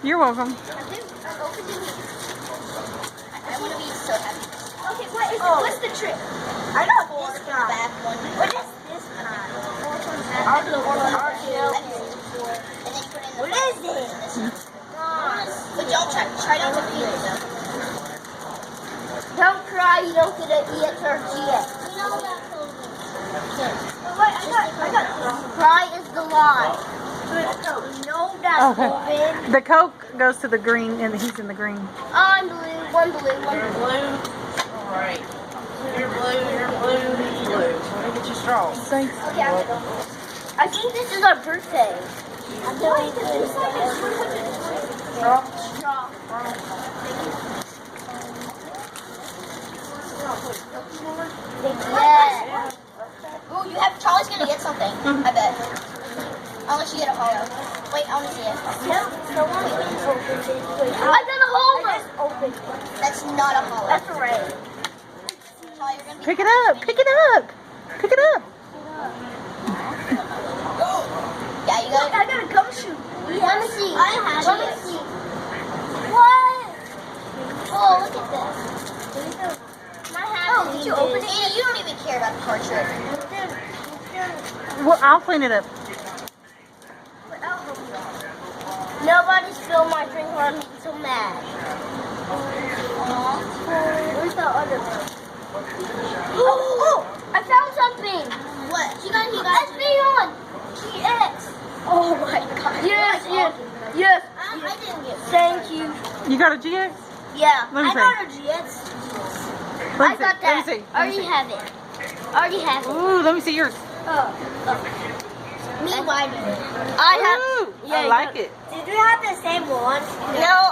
You're welcome. I want to be so happy. Okay, what is what's the trick? I know this back one. What is this kind? What is it? But don't try not to feel it though. Don't cry, you don't get an EX or GX. I got cry is the lie. No, that's Kovan. The Coke goes to the green, and he's in the green. I'm blue. One blue. Alright. You're blue. Let me get your straws. Thanks. Okay, I'm gonna go. I think this is our birthday. I'm going to do Straw? straw. Yeah. Oh, you have Charlie's gonna get something. I bet. Unless you get a hollow. Wait, I want to see it. No, I got a hollow. That's not a hollow. That's a ray. Charlie, you're gonna be Pick it up. Pick it up. Pick it up. Yeah, you got. I got a gumshoe. Let me see. I have it. Let me see. What? Oh, look at this. Oh, did you open it? Anna, you don't even care about the card trick. Well, I'll clean it up. Nobody spilled my drink or I'm getting so mad. Where's the other one? Oh, I found something. What? He got SB1. GX. Oh my god. Yes. I didn't get it. Thank you. You got a GX? Yeah. Let me I see. got a GX. Let me I see. got that. Let me see. I already have it. Ooh, let me see yours. Me, why? Ooh, I like it. Did you have the same one? No,